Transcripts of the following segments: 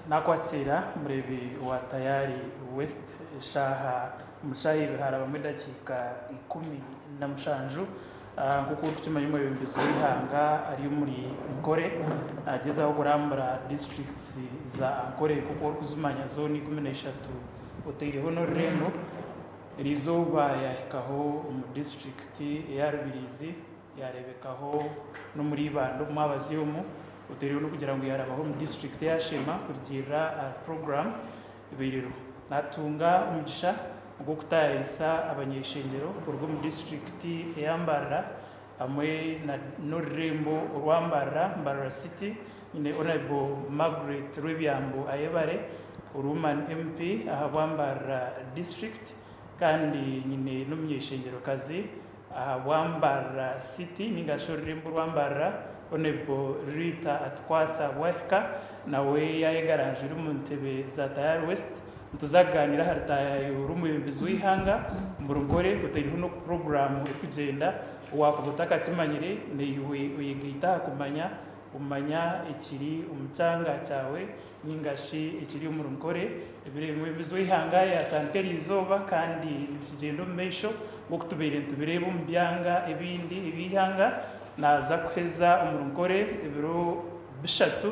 nakwakira murebi wa Tayari West shaha mushahi haraba mu dakika 17 kuko tukimanye mu bimbizo bihanga ari muri Ngore ageza aho kurambura districts za Ngore kuko kuzumanya zone 13 utiriho no reno rizoba yahikaho mu district ya Rubirizi yarebekaho no muri Bando mwabaziyomo utiriho no kugira ngo yarabaho mu district ya Shema kugira program ibiriro natunga umugisha ubwo kutayisa abanyeshengero urwo mu district yambara amwe na Norembo urwambara Mbarara City ine Honorable Margaret Rwebyambo ayebare uruman MP ahabambara district kandi nyine n'umunyeshengero kazi ahabambara City ningashorembo rwambara Honorable Rita Atwatsa Wahika nawe yayegaraje uri mu ntebe za Tayari West tuzaganira haritaye urumubimbizo wihanga mu Rugore kutariho no program kugenda wakubutaka kimanyire niwe uyigita umanya ikiri umucanga cyawe ningashi ikiri mu Rugore ibire mu bimbizo wihanga yatandikeri izoba kandi kigendo mesho ngo kutubere mu byanga ibindi ibihanga naza kweza mu Rugore ibiro bishatu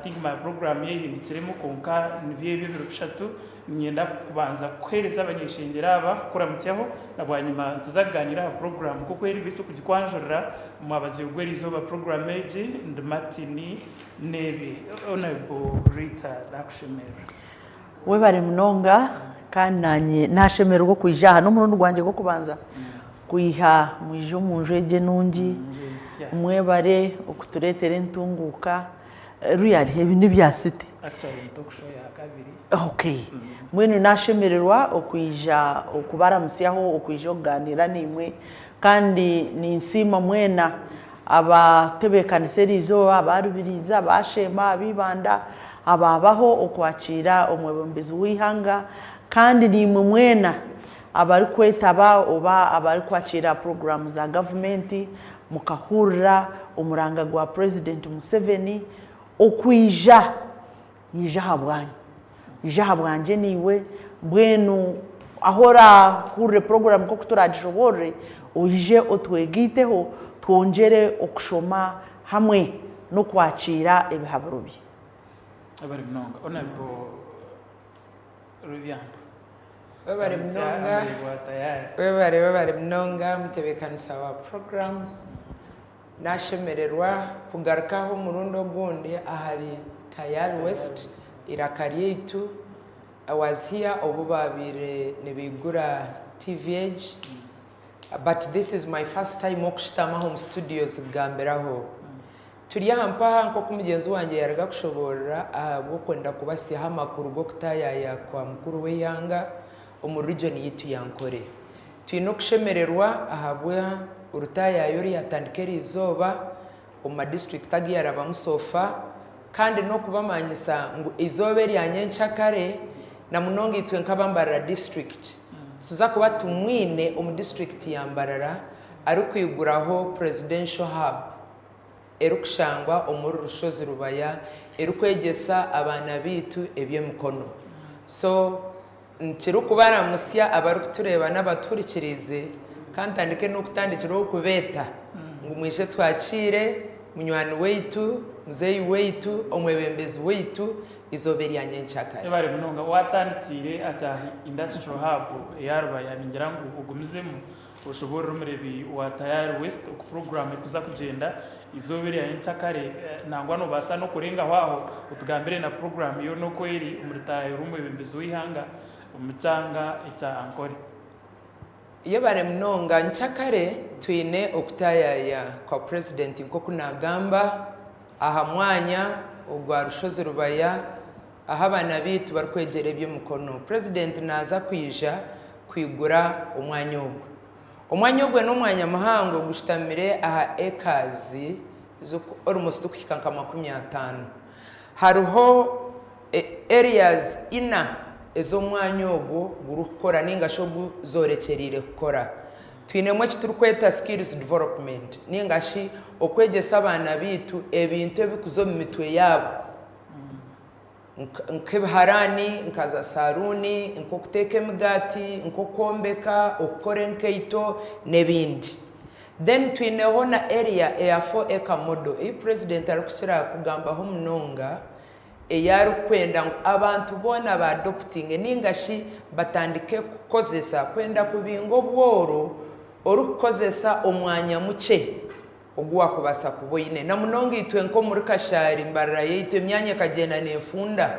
think my program yihindikiremo konka nibiye bibiro bishatu nyenda kubanza kwereza abanyeshengera aba kuramutseho nabwanyuma tuzaganira program kuko eri bitu kugikwanjurira mu abazi ugwerizo ba program eji ndmatini nebe Honorable Rita Dakushemera we bari munonga kananye nashemerwa kuijaha no murundi rwanje go kubanza kuiha mwijo munjeje nungi umwebare okuturetere ntunguka ruyari ibintu byasite actually talk show ya kabiri okay mwene nashemererwa okuija okubaramusyaho okuija kuganira nimwe kandi ni nsima mwena abatebekaniserizo abarubiriza bashema abibanda ababaho okwakira omwebembezi wihanga kandi nimwe mwena abari kwetaba oba abari kwakira program za government mukahurira umuranga gwa President Museveni okwijja habwanje niwe mbwenu ahora kure program ko kuturagishobore uje otwegiteho twongere okushoma hamwe no kwakira ebihaburubi abari mnonga Honorable Rwebyambo webare mnonga mutebekanisa wa program nashemererwa kugarukaho murundo gundi ahari Tayari West irakari yetu I was here obubabire nebigura TVH but this is my first time okushitama home studios gamberaho turiya hampaha nko kumugenzi wanje yaraga kushoborera ahabwo kwenda kubasiha amakuru go kutayaya kwa mukuru we yanga mu region yitu yankore twino kushemererwa ahabwa urutaya yori yatandikeri izoba mu district agiyara bamusofa kandi no kubamanyisa ngo izobe ryanyenchakare na munongi itwe nkabambara district tuza kuba tumwine mu district yambarara ari kwiguraho presidential hub erukushangwa umuru rushozi rubaya erukwegesa abana bitu ebye mukono so ntiru kubara musya abarukutureba n'abaturikirize kandi andike no kutandikira okubeta ngo mwishe twakire munywani weitu muzeyi weitu omwebembezi weitu izoberi yanyenchakare bari munonga watandikire atahi industrial hub yarubaya ningira ngo ugumizemo ushobora rumerebi wa Tayari West ku program kuza kugenda izoberi yanyenchakare nangwa no basa no kurenga hwaho utugambire na program yo no kweri umuritaye rumwebembezi wihanga umucanga ita Ankore iyo bare mnonga nchakare twine okutayaya kwa president nko kunagamba aha mwanya ugwa rushozi rubaya aha bana bitu barkwegere byo mukono president naza kwija kwigura umwanya ogwe no mwanya mahango gushitamire aha ekazi zo almost kukikanka 50 haruho areas ina ezo mwanya ogwo gurukora ningasho guzorekerire gukora twinemwe kiturukweta skills development ningashi okwegesa abana bitu ebintu ebikuzo mu mitwe yabo nk'ebiharani nkaza saruni nk'okuteka emigati nk'okwombeka okukora enkaito n'ebindi. Then twineho na area eya 4 acre model iyi president arikukira kugambaho munonga eyarikwenda abantu bona ba adopting ningashi batandike kukozesa kwenda kubinga obworo orukukozesa omwanya muke ogwa kubasa kuboyine na munonga itwe nko muri kashari mbarara yeitwe myanya kagenda nefunda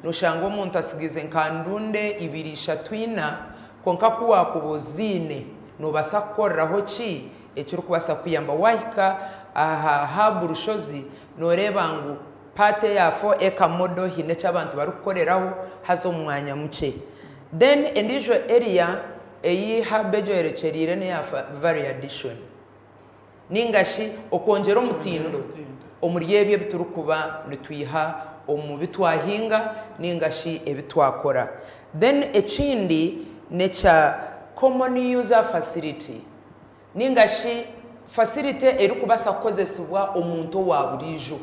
noshanga omuntu asigize nkandunde ibirisha twina konka kuwa kubozine no basa kukoreraho ki ekiri kubasa kuyamba wahika aha haburushozi noreba ngu pate ya 4 acre model hine cy'abantu bari gukoreraho hazo umwanya muke. Then endijo area eyi habejo erecherire ne ya value addition ningashi okongera omutindo omuryebye biturukuba nitwiha omubitwahinga ningashi ebitwakora. Then ekindi necha common user facility ningashi facility erikubasa kukozesibwa omuntu wa burijo.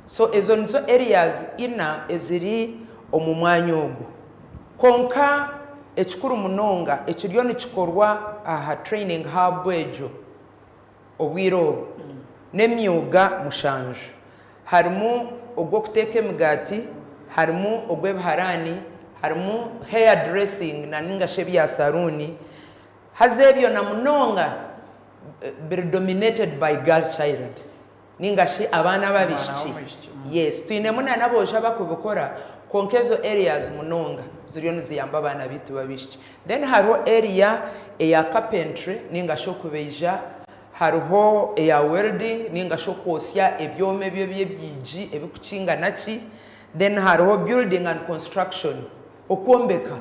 So ezo nizo areas ina eziri omumwanya ogwo konka ekikuru munonga ekiryo nikikorwa aha training hub ejo obwiro n'emyuga mushanju harimu ogwo kuteka emigati harimu ogw'ebiharani harimu hair dressing na ningashe bya saruni hazebyo na munonga dominated by girl child ningashi abana babishiki. Yes twinemu nabosha bakubukora konkezo areas munonga ziriyo niziyamba abana bitu babishiki. Then hariho area eya carpentry ningasho kubeja hariho eya welding ningasho kwosya ebyome byo byebiji ebikukinga naki. Then hariho building and construction okwombeka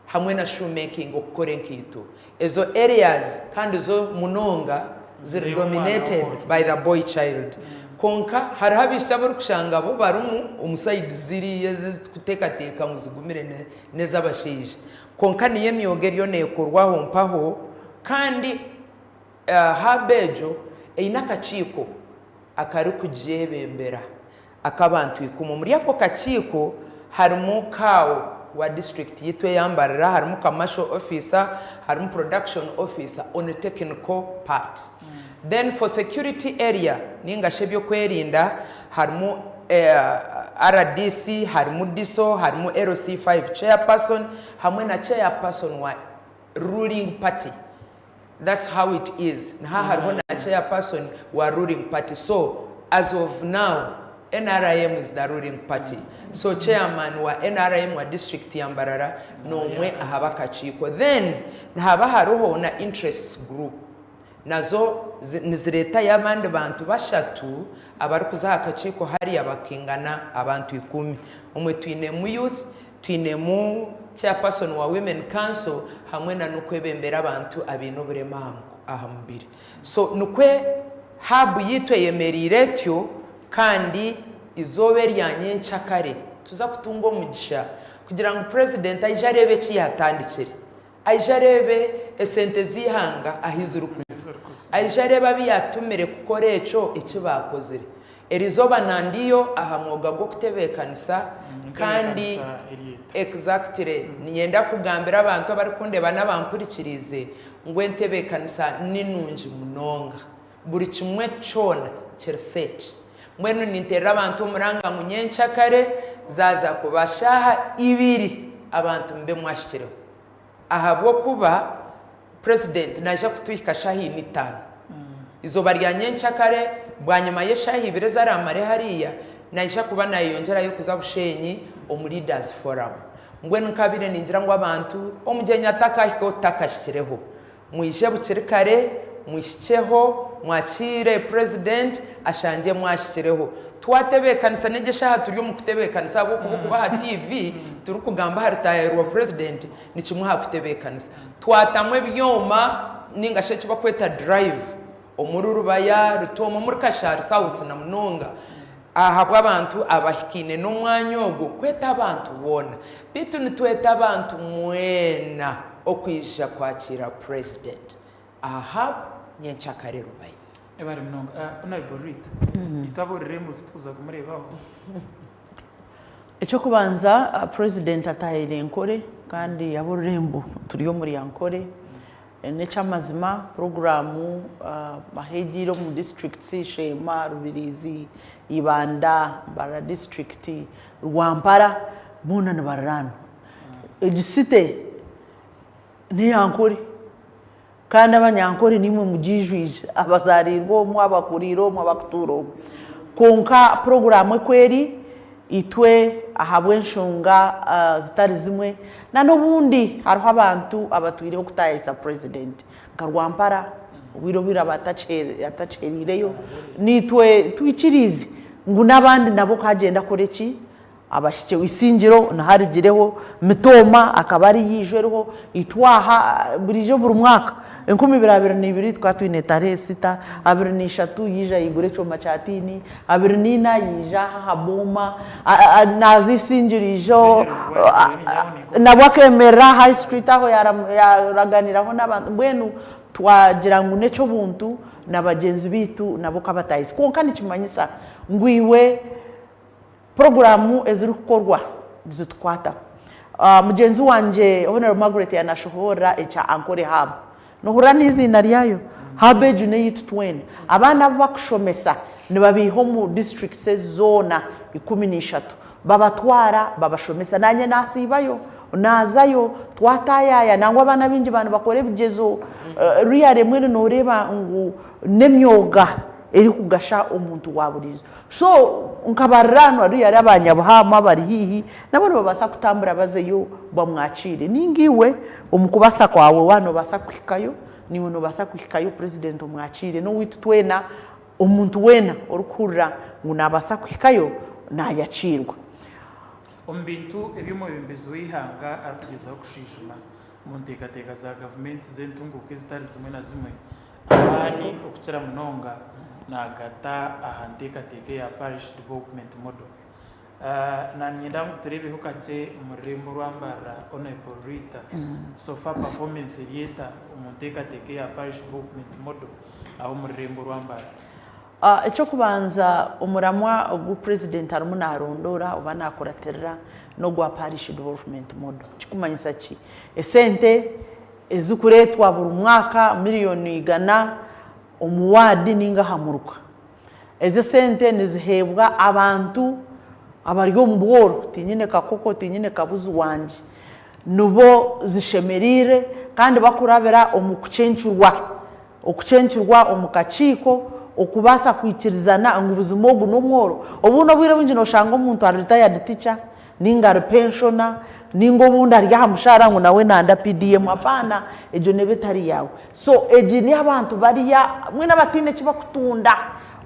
hamwe na shoemaking okukora enkiito. Ezo areas kandi zo munonga ziri dominated by the boy child. Konka hariho abishya bari kushanga bo barumu omuside ziri yezikutekateka muzigumire nezabasheje konka niye myogero yo nekorwaho mpaho kandi habejo eina kachiko akari kujebembera akabantu ikumu muri yako kachiko harimu kawo wa district yitwe yambarira harimu commercial officer harimu production officer on a technical part. Then for security area ningashe byo kwerinda harimu RDC harimu DISO harimu LC5 chairperson hamwe na chairperson wa ruling party. That's how it is. Na hariho na chairperson wa ruling party. So as of now NRM is the ruling party. So chairman wa NRM wa district ya Mbarara nomwe ahaba kachiko. Then haba hariho na interest group nazo nizireta y'abandi bantu bashatu abari kuzaha kachiko hari abakingana abantu 10 umwe twine mu youth twine mu chairperson wa women council hamwe na nukwebembera abantu abino buremamo ahambire. So nukwe habu yitwe yemerire tyo kandi izobe ryanyencha kare tuza kutunga umugisha kugira ngo president ajarebe kiyatandikire ajarebe esente zihanga ahizuru ajareba biyatumire kukore eco ekibakozere erizoba nandiyo aha mwoga gwo kutebekanisa kandi exactly niyenda kugambira abantu abari kundeba n'abampurikirize ngo entebekanisa ninungi munonga buri kimwe cyona kirset mwenu nintera abantu muranga munyencha kare zaza kubashaha ibiri abantu mbe mwashikireho ahabwo kuba president naje kutwika shahi nitano izo baryanyencha kare bwanyuma ye shahi ibiri zaramare hariya naje kuba nayongera yo kuzabushenyi o leaders forum ngwenu kabire ningira ngo abantu omugenya takahiko takashikireho mwije bukirikare mwishikeho mwakire president ashangiye mwashikireho twatebekanisa negesha turi mu kutebekanisa abo kubaha TV turi kugamba haritayirwa president ni kimwe hakutebekanisa twatamwe byoma ningashe kiba kweta drive omururu baya rutomo muri Kashari South na Munonga aha abantu abahikine n'umwanya ogo kweta abantu wona bitu nitweta abantu mwena okwisha kwakira president aha nyenchakare rubaye ebari Munonga honorable Rita itaborere mu tuza kumurebaho icyo kubanza president atahire nkore kandi yaborembo turiyo muri yankore n'ecyamazima programu mahegiro mu districts Shema Rubirizi Ibanda bara district Rwampara bunana barano egisite ni yankore kandi abanyankore nimwe mugijwije abazarirwo mu abakuriro mu abakuturo konka programu kweri itwe ahabwe nshunga zitari zimwe na n'ubundi hariho abantu abatwiriho kutayisa president nkarwampara ubiro abatacerireyo nitwe twikirize ngo n'abandi nabo kagenda koreki abashike wisingiro naharigireho mitoma akabari yijwereho itwaha burijo buri mwaka 2022 twatwine tare 6 23 yija igure coma chatini 24 yija haboma nazisingirijo nabwakemera high street aho yaraganiraho n'abantu bwenu twagira ngo neco buntu nabagenzi bitu nabo kabatayise konka nikimanyisa ngwiwe programu ezirukorwa zitwata mugenzi wanje Honorable Margaret yanashohora echa Ankore Hub nohura n'izina ryayo habe june yitutwene abana bakushomesa nibabiho mu districts zona 13 babatwara babashomesa nanye nasibayo nazayo twatayaya nangwa abana binji bantu bakore bigezo riyare mwene noreba ngo nemyoga eri kugasha umuntu waburizo so nkabarano ari yari abanyabahama bari hihi nabo babasa kutambura bazeyo bamwacire ningiwe umukubasa kwawe wano basa kwikayo niwe no basa kwikayo president umwacire no witutwena umuntu wena orukurra ngo nabasa kwikayo nayacirwa ombintu ebimo bimbezo ihanga arukugeza kushishima mu ntekateka za government zentunguke zitari zimwe na zimwe abari okutera munonga nagata ahantekateke ya parish development model na nyenda muturebe hukate umurembo rwambara Honorable Rita sofa performance yeta umuntekateke ya parish development model aho umurembo rwambara icyo kubanza umuramwa ugu president arimo narondora ubanakoraterera no gwa parish development model kikumanyisa ki esente ezukuretwa buri mwaka miliyoni igana umuwadi ninga hamurwa eze sente nizihebwa abantu abaryo mboro tinyine kakoko tinyine kabuzu wanje nubo zishemerire kandi bakurabera okucencurwa omukachiko okubasa kwikirizana ngubuzimo ogu nomworo obuno bwire bungi noshanga omuntu ari retired teacher ninga ari pensioner ningo bundi ari yamushara ngo nawe nanda PDM apana ejo nebetari yawe so eji ni abantu bariya mwe nabatine kibakutunda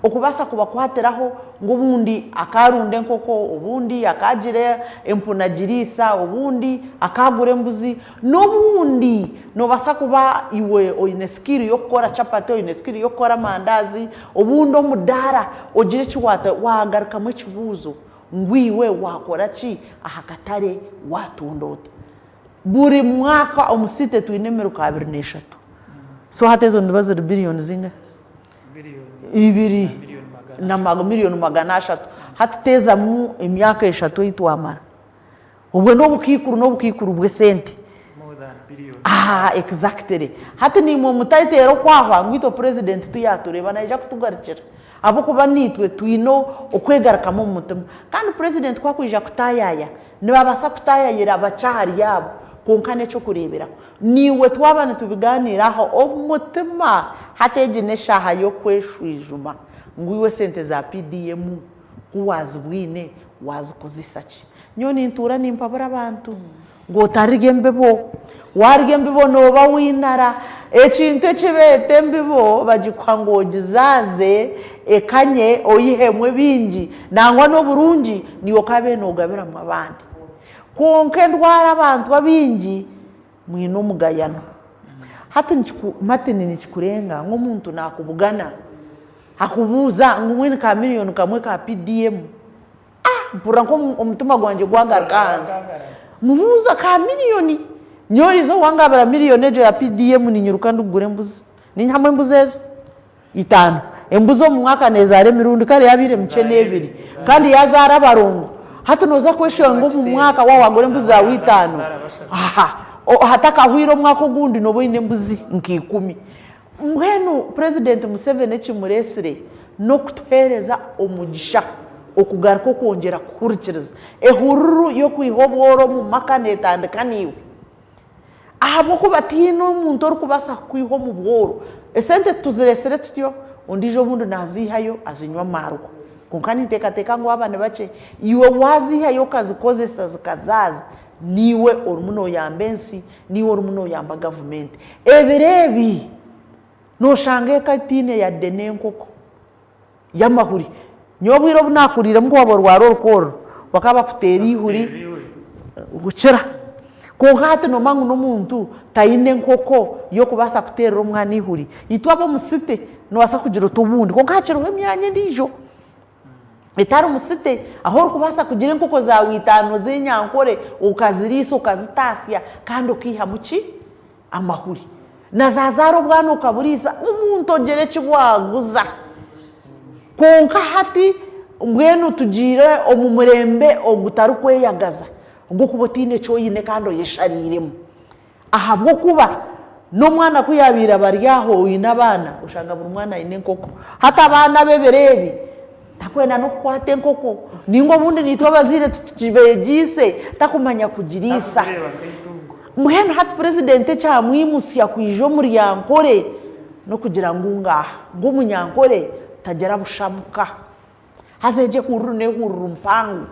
okubasa kubakwateraho ngo bundi akarunde nkoko obundi akagire empunagirisa obundi akagure mbuzi nobundi no basa kuba iwe oyine skill yo gukora chapati oyine skill yo gukora mandazi obundi omudara ogire kiwata wagaruka mu kibuzo ngwiwe wakora ki ahakatare watundota buri mwaka omusite tuinemeruka 23 so hatezo ndibaze billion zinga ibiri na miliyoni magana 3 hatuteza mu imyaka 3 itwamara ubwo n'obukikuru bwe sente exactly hati ni mu mutayitero kwahwa ngwito president tuyatureba naija kutugarikira abo kuba nitwe twino okwegaraka mu mutima kandi president kwakwija kutayaya nibabasa kutayayira abacahari yabo konkane cyo kurebera niwe twabana tubiganiraho umutima hateje neshaha yo kweshwijuma ngwiwe sente za PDM kuwazi bwine wazi kuzisaki nyoni ntura nimpabura abantu ngo tarige mbebo warige mbebo no bawinara ekintu ekibete mbibo bagikwango gizaze ekanye oyihemwe bingi nangwa no burungi niyo kabe no gabira mu abandi konke ndwara abantu babingi mwino mugayano hati matini nikikurenga nk'umuntu nakubugana akubuza ngumwe ka miliyoni kamwe ka PDM mpura ko umutima gwanje gwagarukanze mubuza ka miliyoni nyorizo wangabara miliyoni ejo ya PDM ninyuruka ndugure mbuzi ninhamwe mbuzezo 5 embuzo mu mwaka nezare mirundi kare yabire mchene 2 kandi yazara barongo hata noza kweshanga ngo mu mwaka wa wagore mbuzi za 5 aha hataka hwiro mwaka gundi no boine mbuzi nki10 mbwenu president Museveni kimuresire no kutuhereza umugisha okugaruka kongera kukurikiriza ehururu yo kwihoboro mu makane tandikaniwe ahabo kubatino umuntu ori kubasa kwiho mu bworo esente tuziresere tutyo ondijo mundu nazihayo azinywa marwo kunkani teka ngo abana bace iwe wazihayo kazikozesa zikazaza niwe orumuno yambensi niwe orumuno yamba government ebirebi no shange katine ya denenkoko yamahuri nyobwiro bunakurira mko waborwaro rukoro bakaba kuteri huri gucira kongate no mangu no muntu tayine nkoko yo kubasa kutera umwana ihuri itwabo musite no wasa kugira tubundi kongaciro emyanye ndijo itari musite aho kubasa kugira nkoko za 5 zenyankore ukaziriso ukazitasya kandi ukiha muki amahuri nazazaro bwana ukaburiza umuntu ogere kibwaguza konka hati mbwenu tugire omumurembe ogutarukweyagaza ngo kubotine cyoyine kandi yeshariremo ahabwo kuba no mwana kuyabira baryaho inabana ushanga buri mwana ine nkoko hata abana beberebi takwena no kwate nkoko ningo bundi nitwa bazire tutibegise takumanya kugirisa mbwenu hati president cha mwimusiya kwijo muri yankore no kugira ngo munyankore tagera bushabuka hazeje kurune mpangu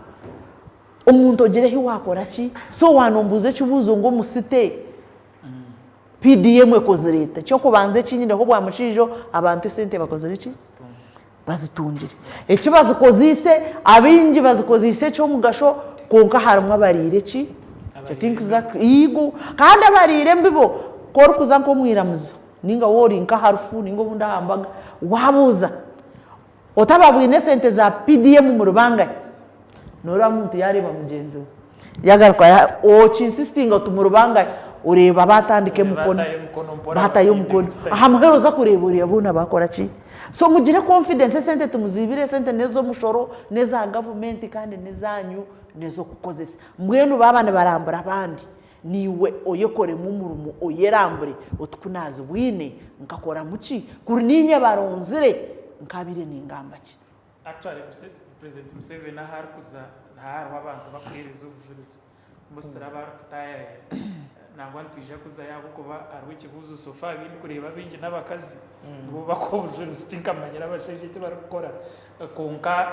umuntu ogere hiwakora ki so wanombuze kibuzo ngo musite PDM ekoze leta cyo kubanze kinyine ho bwamushijo abantu sente bakoze iki bazitungire ekibazo kozise abingi bazikozise cyo mugasho konka harumwe abarire ki cyatinkuza igu kandi abarire mbibo kor kuza nko mwiramuzo ninga wori nka harufu ningo bunda hambaga wabuza otababwine sente za PDM mu rubanga nora muntu yareba mugenzi yagaruka insisting to mu rubanga ureba batandike mukono bataye mukono ahamuheroza kureburiye abuna bakora ki so mugire confidence sente tumuzibire sente nezo mushoro neza government kandi nezanyu nezo kukozesa mbwenu babane barambura abandi niwe oyekore mu murumu oyerambure otukunazi wine nkakora muki kuri ninye baronzire nkabire n'ingamba ki actually President Museveni nahari kuza nahari abantu bakwiriza ubujulizi musitara barutaye nangwa ntuje kuza yabo kuba ari ikibuzo sofa bindi kureba bingi n'abakazi bo bakobujulizi tinkamanyira abasheje cyo barakora konka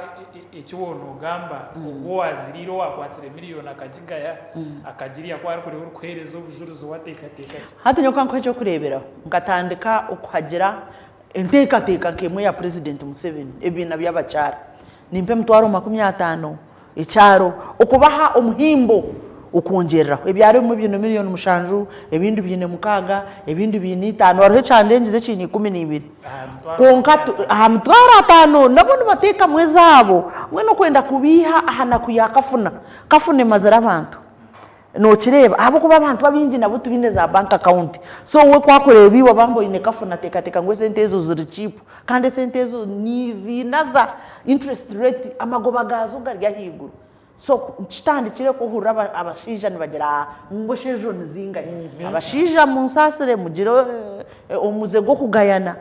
ikiwono gamba ubwo waziriro wakwatsire miliyoni akagigaya akagiriya kwari kuri urukwerezo ubujulizi watekateka hati nyoka nko cyo kurebera ngatandika ukuhagira entekateka kemwe ya President Museveni ebina by'abacyara nimpe mutwaro 50 icyaro ukubaha umuhimbo ukongerera ebyaro mu bintu miliyoni mushanju ebindi byine mukaga ebindi byine 5 waro cyane ngize chini 12 konka mutwaro 5 nabone bateka mwezabo mwe no kwenda kubiha ahana kuyakafuna kafune mazara abantu no kireba abo kuba abantu babingi nabo tubine za bank account so we kwakorera biwa bambo ine kafuna teka ngwe sente ezo ziri cheap kandi sente ezo nizinaza interest rate amagoba gazo garya higuru so kitandikire ko hurura abashija nibagira ngo shejo nizinga abashija munsasire mugiro umuze go kugayana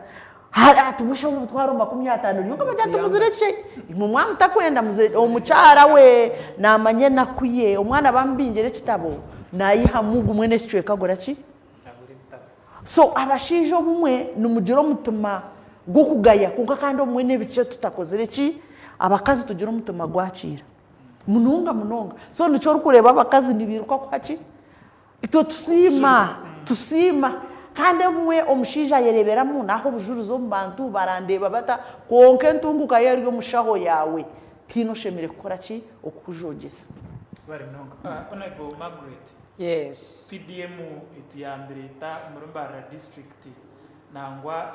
atumusha mu twaro 50 yuko bajya muzireke mu mwana takwenda muzire umucara we namanye nakuye umwana bambingere kitabo nayiha mugu mwene cicweka gora ki so abashijo bumwe numugiro mutuma go kugaya kuko kandi umwene bice tutakozere ki abakazi tugira mutuma gwacira munonga so nico rukureba abakazi nibiruka kwaki ito tusima kandi mwe omushija yereberamo naho bujuruzo mbantu barandeba bata konke ntunguka yeryo mushaho yawe tino shemere gukora ki okujogesa bari nonga honorable Margaret yes PDM itiyambirita murumbara district nangwa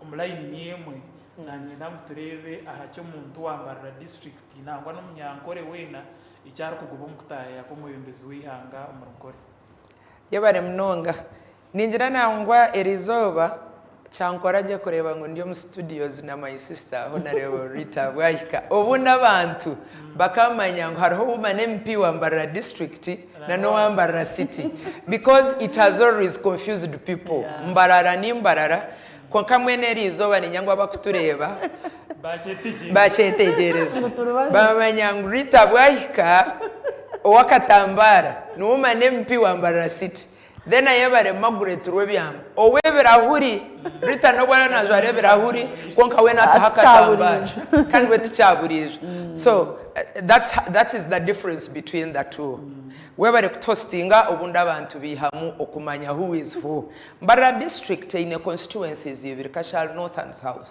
umulaini niemwe nanye namuturebe ahacyo muntu wambara district nangwa n'umunyankore wena icyaro kugubo mukutaya ko muyembezi wihanga umurukore yabare mnonga ninjira nangwa erizoba cyankora ajya kureba ngo ndiyo mu studios na my sister Honorable Rita Bwahika ubu n'abantu bakamanya ngo hariho woman MP wambarira district na no wambarira city because it has always confused people. Mbarara ni mbarara kwa kamwe neri izoba ni nyangwa bakutureba bachetegereza bamanya ngo Rita Bwahika wakatambara ni woman MP wambarira city then ayebare Margaret Rwebyamba owe birahuri Rita no bwana nazo are birahuri konka we natahakatambara kandi we tichaburije. So that is the difference between the two. Webare kutostinga obunda abantu bihamu okumanya who is who. Mbarara district in a constituencies ibiri Kashal North and South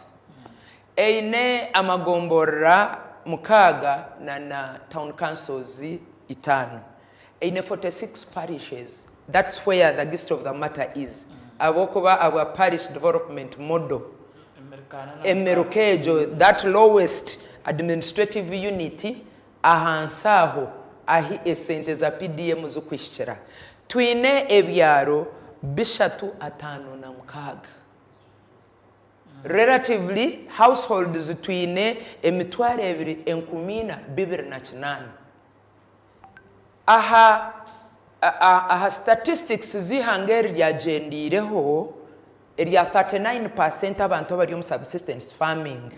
eine amagombora mukaga na town councils itano eine 46 parishes. That's where the gist of the matter is. Our parish development model emerukejo that lowest administrative unity ahansaho ahi esente za PDM zukwishira twine ebyaro bishatu atano na mukaga. Relatively households twine emitware ebiri enkumina 208. Aha statistics zihangeri ryagendireho erya 39% abantu bari mu subsistence farming.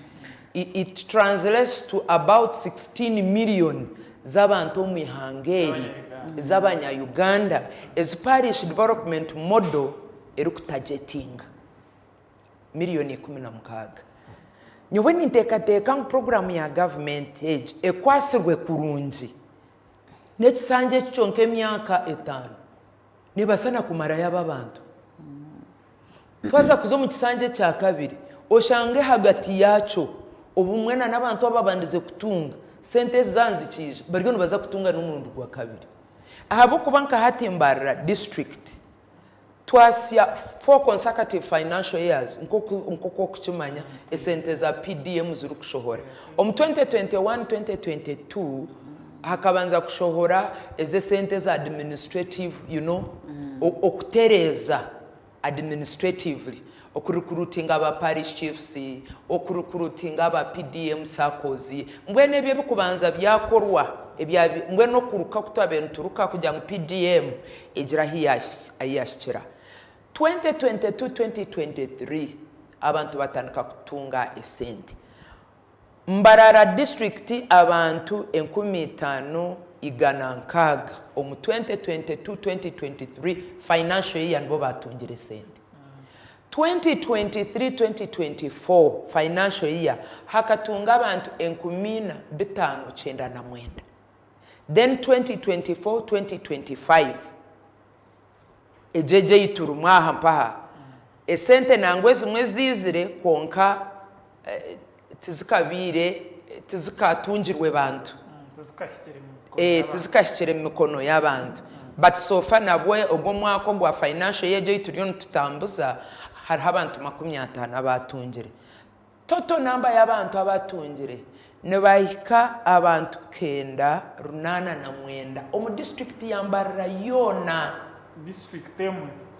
It translates to about 16 million z'abantu mu ihangeri z'abanya Uganda as parish development model erukutajeting miliyoni 16. Nyowe niteka program ya government age ekwasirwe kurungi nekisanje kyonke myaka 5 nibasana kumara y'abantu twaza kuzo mu kisanje cya kabiri oshange hagati yacho obumwena n'abantu ababandize kutunga sente zanzikije bariyo nibaza kutunga n'umuntu gwa kabiri ahabo kubanka hatimbarira district twasya 4 consecutive financial years nkoko kuchimanya esente za PDM ziri kushohora om 2021 2022 hakabanza kushohora eze sente za administrative okutereza administratively okurukurutinga aba parish chiefs okurukurutinga aba PDM sakozi mbwene bye bikubanza byakorwa mbwe no kuruka kutabentu turuka kujya mu PDM egira ayashira 2022-2023 abantu batandika kutunga esente. Mbarara district abantu 15,100 omu 2022-2023 financial year nbo batungire sente. 2023-2024 financial year hakatunga abantu 15,599. Then 2024-2025 ejeje ituru mwaha mpaha esente nangwe zimwe zizire konka tizikatungirwe bantu tizikashikire mu mikono y'abantu but so far nabwe obwo mwako gwa financial year je ituriyo tutambuza hariho abantu 50 abatungire. Toto namba y'abantu abatungire nebahika abantu 989 omu district yambarira yona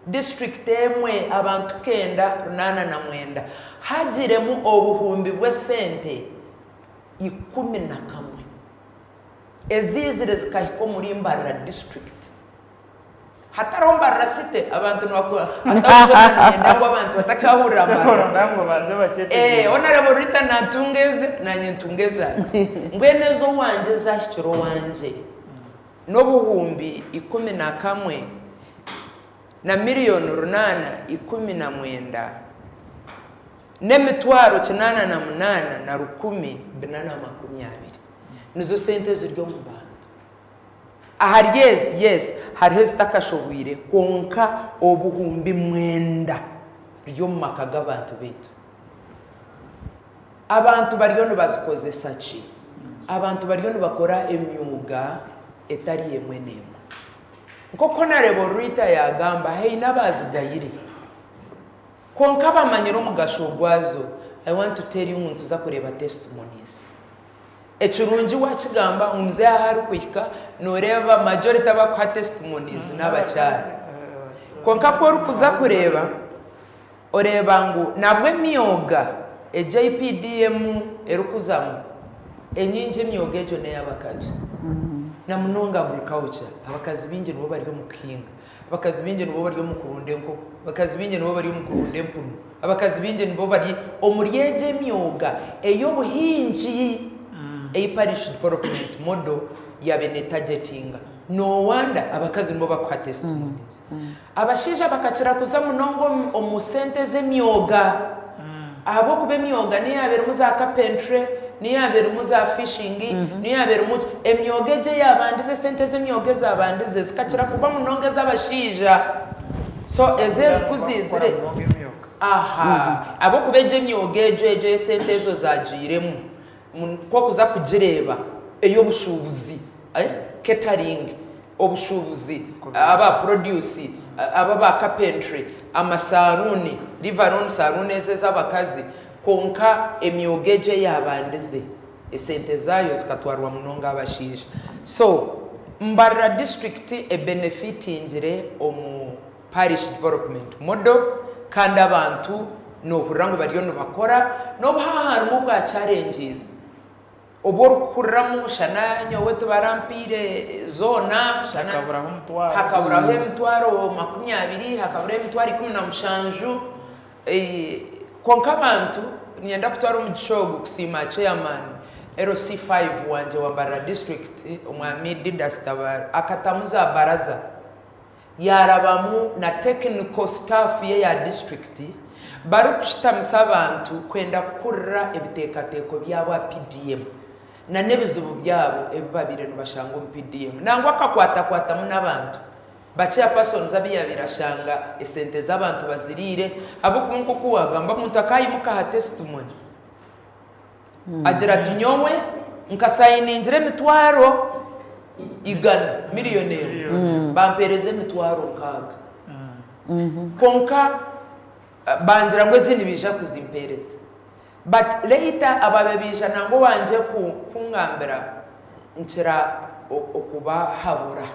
district emwe abantu 989 hagiremu obuhumbi bw'esente 11 ezizire zikahiko muri Mbarara district hataro Mbarara city abantu nwakora hataro ndangwa abantu batakahurira Mbarara ndangwa baze bacete Honorable Rita natungeze nanye ntungeza ngwenezo wanje zashikiro wanje n'obuhumbi 11 na miliyoni 819 n'emitwaro 88 na 10,820 nizo sente ziryo mu bantu. Ahari yes hariho zitakashobwire konka obuhumbi 9 ryo mu makaga abantu betu. Abantu bariyo nibazikozesa ki? Abantu bariyo nibakora emyuga etari yemwe nemwe. Nkoko Honorable Rita yagamba hey nabazigayire konka bamanyira umugasho gwazo. I want to tell you umuntu za kureba testimonies echurunji wakigamba umze ahari kwika noreba majority abakwa testimonies n'abacyari konka ko rukuza kureba oreba ngu nabwe myoga JPDM erukuzamu enyingi emyoga ejo n'ey'abakazi na munonga agriculture abakazi bingi nibo bari mu kuhinga abakazi bingi nibo bari mu kurunda enkoko abakazi bingi nibo bari mu kurunda empunu abakazi bingi nibo bari omuryeje emyoga ey'obuhingi parish development model yabe targeting no wonder abakazi nibo bakuha testimonies abashija bakakira kuza munongo omusente z'emyoga abo kube emyoga niyabere muza carpentry niyabere muza fishing niyabere mu emyoga je yabandize sente z'emyoga zabandize zikakira kuba munongo z'abashija so ezezi kuzizire abo kubeje emyoga ejo sente ezo zagiremu ko kuza kugireba ey'obushubuzi catering obushubuzi aba produce aba ba carpentry amasaruni riveron saruni z'abakazi konka emyogeje yabandize esente zayo zikatwarwa munonga abashije so Mbarara district benefitingire omu parish development model kandi abantu no kurango bariyo no bakora no baharimu bwa challenges obor kuramu shana nyowetu barampire zona shana hakabura hemtwaro 20 hakabura hemtwaro 17 konka abantu nyenda kutwara mu gishogo kusima chairman RC5 wanje wa Mbarara district umwami Didastabar akatamuza baraza yarabamu na technical staff ye ya district barukushtamisa abantu kwenda kurra ebitekateko byabo PDM na nebizubu byabo ebabire nubashanga PDM nangwa akakwata mu nabantu bacha person zabiya birashanga esente z'abantu bazirire abo kunko kuwagamba muntu akayimuka ha testimony agira tunyowe nkasayiningire mitwaro igana miliyoneri bampereze mitwaro nkaga konka banjira ngo zindi bija kuzimpereza but later ababebija nango wanje kungambira nkira okuba habura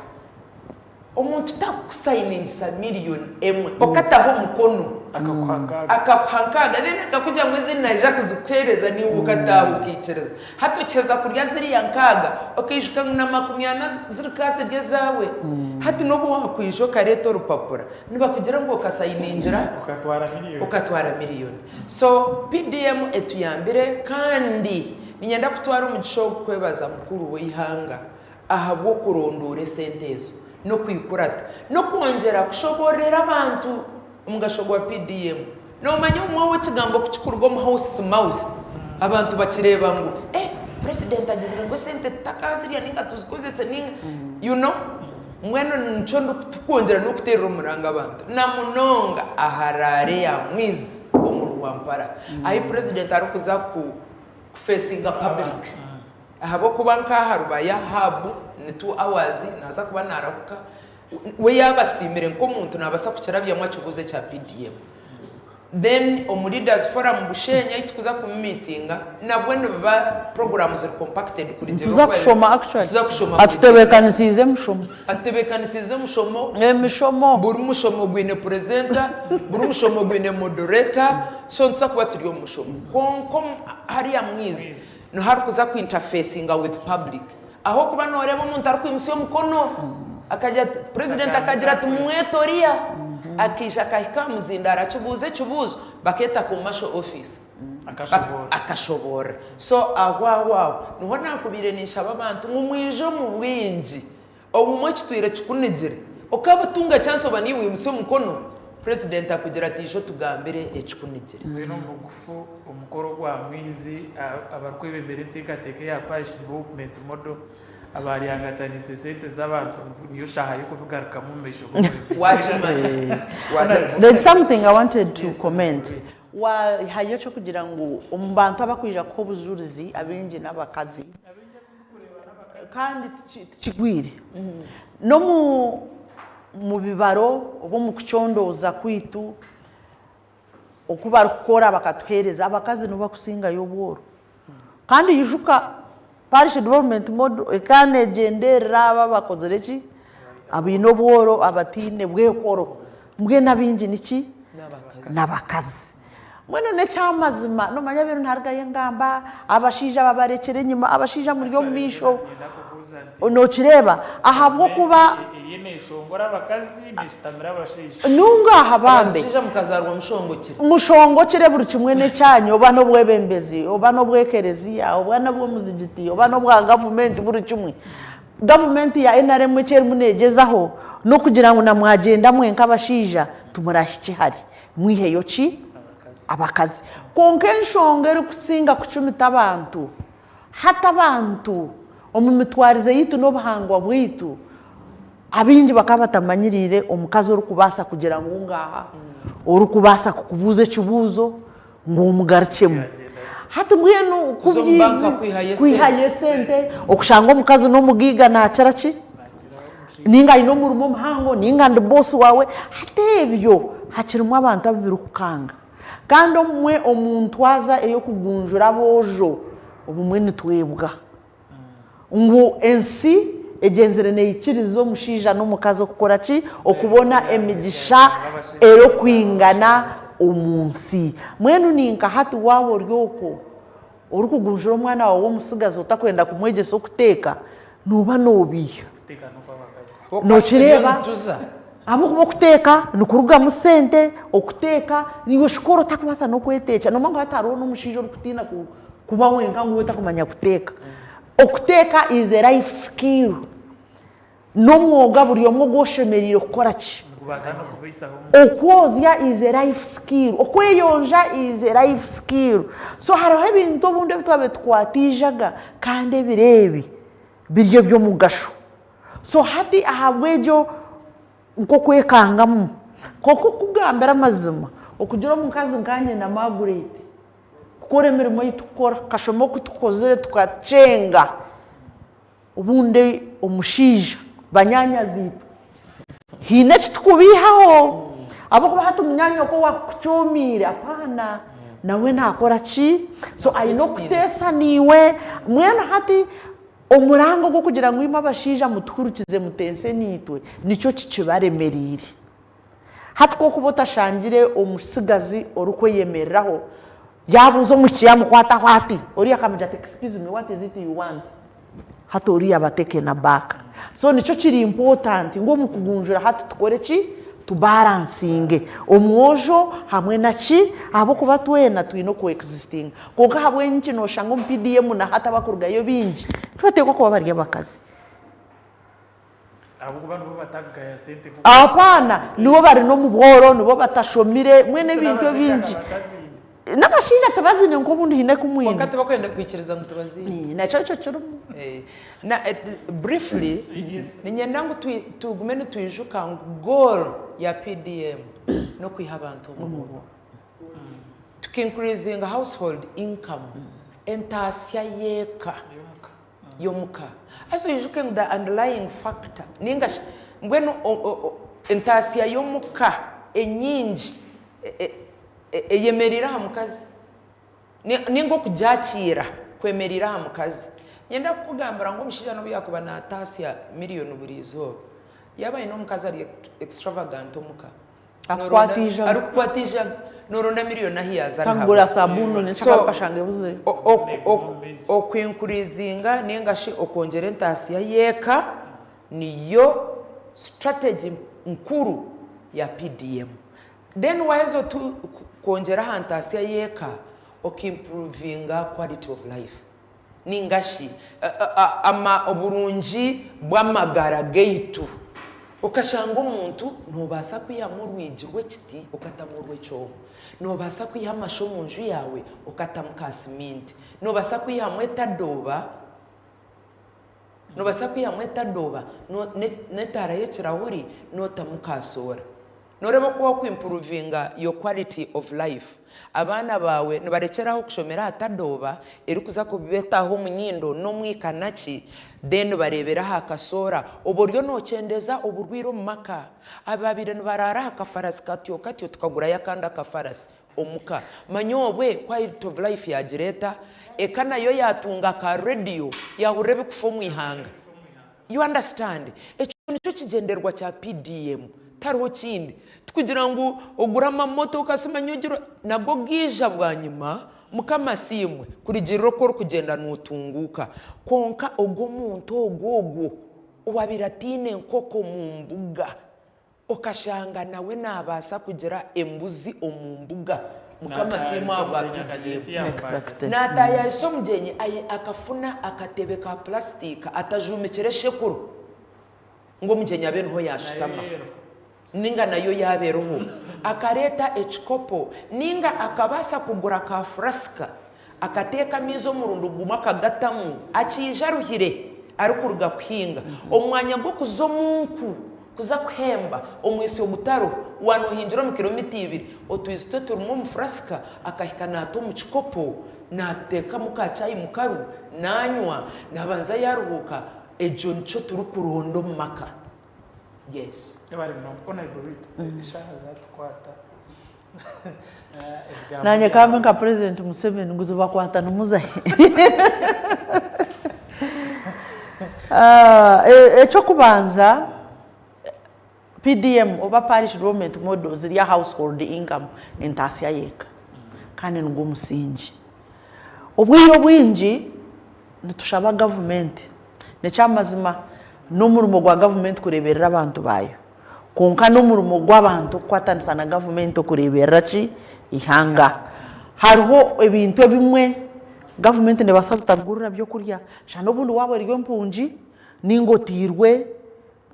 omuntu takusayiningisa miliyoni emwe okataho mukono akakwankaga then akakuja ngo zina ija kuzukhereza ni ukataho ukicereza hatocheza kurya ziri yankaga okishuka na 20 zirikase gezawe hati nobo wakwisho kareto rupapura niba kugira ngo kasayiningira ukatwara miliyoni so PDM etuyambire kandi ninyenda kutwara umugisho kwebaza mukuru w'ihanga ahabwo kurondora sentezo no kwikurata no kongera kushoborera abantu umugashogwa PDM no manyo umwe kigambo kukikurwa mu house to mouth abantu bakireba ngo president agizira ngo sente takaziriya ninga tuzikoze seninga you know mweno ncondo tukongera no kuterera umuranga abantu na munonga aharare ya mwizi omuru wampara ayi president arukuza ku facing a public ahabo kubanka harubaya habu ni 2 hours naza kuba narakuka we yabasimire nko muntu nabasa kucerabya mwacuvuze cha PDM then omu leaders forum bushenya itukuza ku meetinga nabwo ba programs are compacted kuri jero tuzakushoma actually atutebekanisize mushomo emishomo buri mushomo gwine presenter buri mushomo gwine moderator so ntsakuba turiyo mushomo konkom hari ya mwizi no hari kuza ku interfacing with public aho kuba noreba umuntu ari kwimusiyo mukono akaja president akagira tumwetoria akisha kahika muzindara chubuzo baketa ku masho office akashobora so ahwaho nuhona kubirenisha abantu mumwijo mu bwinji obumwe kitwire kikunegere okabatunga chance bani wimusiyo mukono president akugira tisho tugambire ekikunegere no mugufu umukoro gwa mwizi abarkwebe mbere tekateke ya parish development model abariyangatanise sente z'abantu niyo shaha yuko bigaruka mu mesho there's something I wanted to comment wa hayocho kugira ngo umbantu abakwija ko buzurizi abenje n'abakazi kandi kigwire no mu bibaro obo mu kucondoza kwitu okuba rukora bakatwereza abakazi no bakusinga yobworo kandi yijuka parish development model ekane gendera abakozereki abino bworo abatine bwekoro mbwe nabinji niki n'abakazi mwene ne cyamazima no manya bintu ntargaye ngamba abashija babarekere nyuma abashija muri yo misho no kireba ahabwo kuba shongora abakazi nishitamira abashije nunga habambe abashije mukazarwa mushongokere buri kimwe ne cyanyo oba no bwebembezi oba no bwekereziya oba no bw'umuzigiti oba no bwa government buri kimwe government ya NRM cyeri munegezaho no kugira ngo namwagenda mwenka abashija tumurahiki hari mwiheyo ki abakazi konke nshongere kusinga kucumita abantu hata abantu omumitwarize yitu no bahangwa bwitu abinji bakabatamanyirire omukazi uri kubasa kugira ngo ngaha uri kubasa kukubuze kibuzo ngo umugarikemo hata mbwenu kubyiza kwihaye sente okushanga omukazi no mugiga nacaraki ninga ino murumo muhango ninga ndi boss wawe hatebyo hakirimo abantu abibiri kukanga kandi omwe omuntu waza eyo kugunjura bojo obumwe nitwebwa ngo ensi egenzere neyikirizo mushija n'omukazi okukora ki okubona emigisha ero kwingana omunsi mwenu ninka hati wabo ryoko uri kugunjura omwana wawe omusigazi utakwenda kumwegesa okuteka nuba nobiya no kireba abo kuba kuteka nukuruga mu sente okuteka niwe shikoro takubasa no kwetecha no manga hataro no mushija uri kutina kuba wenga ngo utakumanya kuteka okuteka is a life skill no mwoga buri omwe goshemerire gukora ki okwozya is a life skill okweyonja is a life skill so hariho ebintu obundi bitwabe tukwatijaga kandi birebi biryo byo mugasho so hati ahabwejo nko kwekangamu koko kugambira amazima okugira omukazi nkanye na Margaret kukora emirimo yitukora kashomo kutukozere tukacenga ubundi omushija banyanya zitu hine kitukubihaho abo kuba hatu munyanya ko wakuchomire apana nawe nakora ki so ayino kutesa niwe mwena hati omurango go kugira ngo ima bashija mutukurukize mutense nitwe nico kikibaremerire hatko kubota shangire omusigazi oruko yemereraho yabuzo mukiyamu kwata hwati ori akamja excuse me what is it you want hato ori abateke na back so nico kiri important ngo mukugunjura hati tukore ki tubalansinge omwojo hamwe na ki abo kuba twena twino ko existing konka habwe nki no shango PDM na hata bakurugayo bingi twategwa ko babarya bakazi abo kuba no batagaya sente ko apana nibo bari no muboro nibo batashomire mwene bintu bingi n'abashinja tabazine ngo bundi hine kumwina wakati bakwenda kwikiriza ngo tubazine na cyo cyo na briefly ninyenda ngo tugumene tuyijuka goal ya PDM no kwiha abantu mu to increasing household income entasya yeka yomuka aso yijuke ngo the underlying factor ninga mbwenu entasya yomuka enyingi yemerira ha mukazi ningo kujakira kwemerira ha mukazi nyenda kugambira ngo mushija no byakuba na tasya miliyoni burizo yabaye no mukazi ari extravagant omuka arukwatija noronda miliyoni ahiyaza tangura sabunu nshaka kashange buze okwinkurizinga ningashi okongera entasya yeka niyo strategy nkuru ya PDM then wahezo tu kongera hantasya yeka okimprovinga quality of life ningashi ama oburunji bwamagara geitu ukashanga umuntu ntubasa kwiyamurwije rwekiti ukatamurwe cyo nobasa kwihamasho munju yawe ukatamuka cement nobasa kwihamweta doba netara yekirahuri notamukasora noreba ko kwimprovinga your quality of life abana bawe nibarekeraho kushomera atadoba eri kuza kubetaho munyindo no mwikanaki then barebera hakasora oboryo no cendeza oburwiro mumaka ababire nibarara hakafarasi katyo tukagura yakanda kafarasi omuka manyobwe quality of life ya jireta ekana yo yatunga ka radio ya urebe kufo mwihanga you understand echo nicho kigenderwa cha PDM tariho kindi kugira ngo ugure amamotoka simanyugiro nabwo bwija bwa nyuma mukamasimwe kurigiriro ko kugenda nutunguka konka ogwo muntu ogwo uwabiratine nkoko mu mbuga okashanga nawe nabasa kugira embuzi omumbuga mukamasimwe abapitiye nataya isomjenye aye akafuna akatebe ka plastic atajumikere shekuru ngo mujenya benho yashitama ninga nayo yaberoho akareta ekikopo ninga akabasa kugura ka fraska akateka mizo murundo guma kagatamu akijaruhire arukuruga kuhinga omwanya gwo kuzomunku kuza kuhemba omwisi obutaro wano hinjiro mu kilomita 2 otwizito turimo mu fraska akahikana to mu kikopo nateka mukacayi mukaru nanywa nabanza yaruhuka ejo nco turukurondo maka. Yes. Yabari mnakona iburita ishaha za tukwata. Nanye kama nka president Museveni nguzuba kwata numuzahi. Echo kubanza PDM oba parish enrollment model ziriya household income entasiya yeka kandi ngo musingi obwiyo bwingi nitushaba government necyamazima n'umurimo gwa government kureberera abantu bayo konka n'umurimo gw'abantu kwatanisa na government kureberera ki ihanga hariho ebintu bimwe government ne basabutagurira byo kurya shano bundi wabo ryo mpunji ningotirwe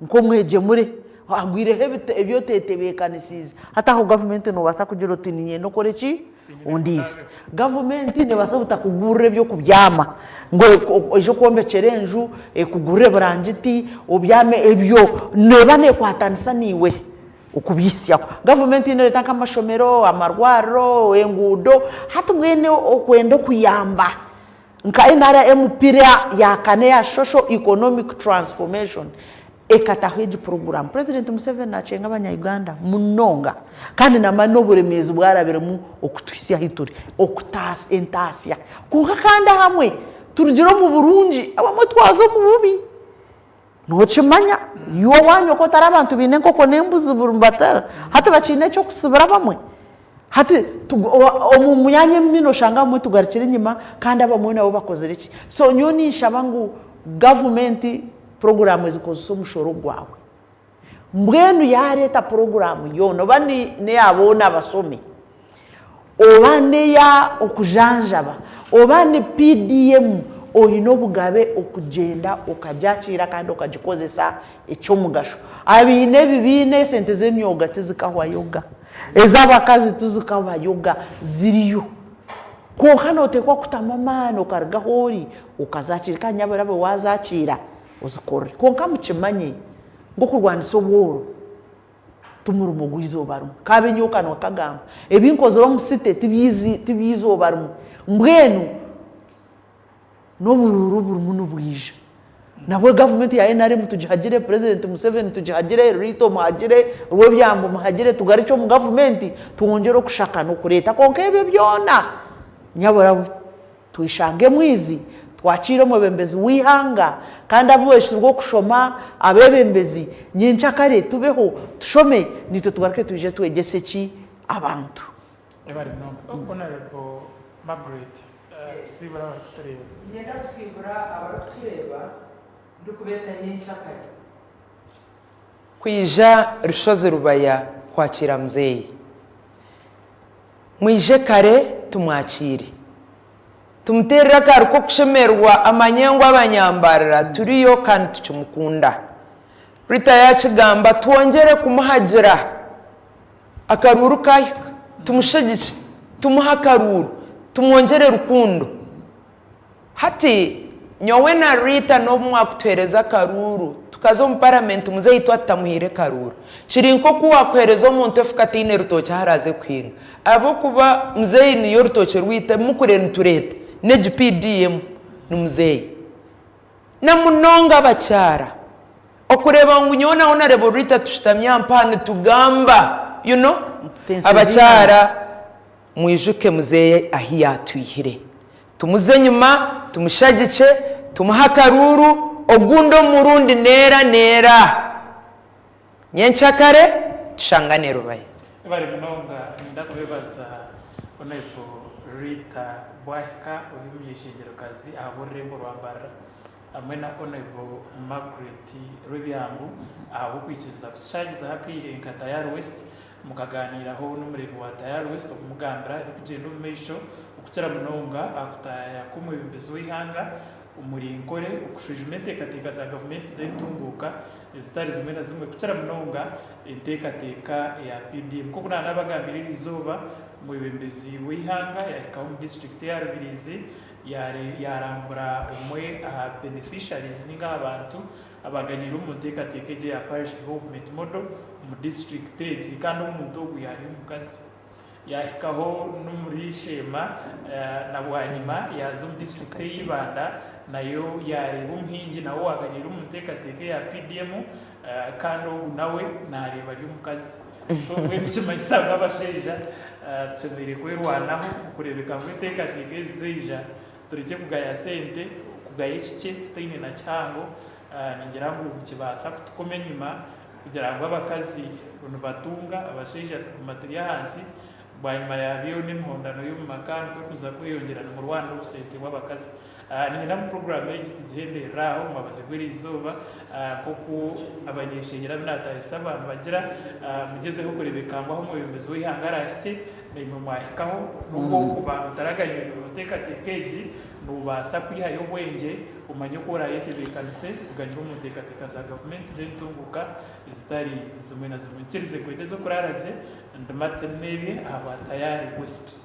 nko mweje muri agwire ebyo tetebekanisize hata ho government no basa kugira otinye no koreki undisi government ne basabuta kugurira byo kubyama ngo ejo kombe cerenju kugurire branjiti obyame ebyo nebane kwatanisa niwe ukubisya government ne letaka amashomero amarwaro engudo hata mwene okwenda kuyamba nka inara mpira ya kane ya social economic transformation ekataheje program President Museveni nacenga abanya-Uganda munonga kandi namano buremezi bwarabere mu okutwisya hituri okutas entasya kuka kanda hamwe turugiro mu Burundi abamutwazo mu bubi nocimanya yo wanyo ko tarabantu bine nkoko nembuzi burumbatara hata bacine cyo kusubira bamwe hati omumuyanye mino shanga mu tugarikira nyima kandi abamwe nabo bakoze iki so nyoni shabangu government programu zikozo umushoro gwawe mbwenu ya leta programu yono bani ne yabona basome obane ya okujanjaba obane PDM oyino bugabe okugenda okajacira kandi okagikozesa ecyo mugasho abine bibine sente zemyoga tizikahwa yoga ezabakazi tuzikahwa yoga ziriyo ko hano tekwa kutamamana okarga hori ukazacira kanyabarabe wazacira uzikore konka mucimanye ngo kurwanisa obworo tumurumo gwizo barumu kabe nyokano wakagamba ebinkozero mu site tibizo barumu mbwenu no bururu burumu n'ubwije nabwe government ya NRM tujihagire President Museveni tujihagire Rito muhagire rwo byambo muhagire tugarico mu government tuongero kushaka no kureta konka ebyo byona nyabora twishange mwizi twacire mu bembezi wihanga kandi abuweshe rwo kushoma abebembezi nyinca kare tubeho tushome nito tugaruke tuje twegese ki abantu ebari no honorable Margaret sibura bakutareba ngenda kusibura abarutureba ndukubeta nyinca kare kwija Rushoze Rubaya kwakira mzeyi mwije kare tumwakire tumuterera kare ko kushemerwa amanyengo abanyambarira turiyo kandi tucumukunda Rita yakigamba tuongere kumuhagira akaruru kahika tumushagice tumuhakaruru tumwongere rukundo hati nyowe na Rita no mwakutwereza karuru tukazo mu parliament muzeyi twatamuhire karuru chirinko kuwa kwereza umuntu efukatine rutoke haraze kwinga abo kuba muzeyi niyo rutoke rwite mukurene turete neji PDM numuzeyi na munonga bacyara okureba ngo nyona honorable Rita tushitamya mpane tugamba you know abacyara mwijuke muzeyi ahiya tuyihire tumuze nyuma tumushagice tumuhakaruru ogundo murundi nera nyenchakare tushangane rubaye bari munonga ndakubebaza Honorable Rita Bwahika uri mu ishingirokazi ahaboreremo Rwambara hamwe na Honorable Margaret Rubyangu abo kwikiza kushagiza hakirenga Tayari West mukaganiraho n'umurego wa Tayari West kumugambira kugenda umesho ukucara munonga akutaya kumwe bimbezo w'ihanga umurinkore ukushujumete katika za government zentunguka zitari zimwe na zimwe kucara munonga intekateka ya PDM ko kuna nabagambirira izoba mu bibembezi w'ihanga yakaba mu district ya Rubirizi yarambura umwe beneficiaries ninga abantu abaganyira umutekateka je ya parish development model mu district kandi umuntu ogu yari mukazi yahikaho n'umuri Shema na bwanyuma yazo mu district y'Ibanda nayo yari umhingi nawo waganyira umutekateka ya PDM kandi ubu nawe nareba ari umukazi so we cyumanyisa n'abasheja tsemere kwerwanaho kurebeka mu itekateka zija turije kugaya sente kugaya ikice tine na cyango ningira ngo kibasa kutukomenya nyuma kugira ngo abakazi buntu batunga abasheja tumatiriya hasi banyuma yabiyo n'imhondano y'umakano kuza kwiyongerana mu Rwanda ubusente w'abakazi ni na program y'igitigenderaho mabaze kwiri izuba koko abanyeshengera binatahisa abantu bagira mugezeho kurebekangwaho mu bimbezo w'ihangarashye n'imwe mwahikaho nubwo kuba utaraganye umutekateka nubasa kwihayo bwenge umanye ko rayetebekanise uganyira umutekateka za government zentunguka zitari zimwe na zimwe kirize kwende zo kuraraje ndamate nebe aba Tayari West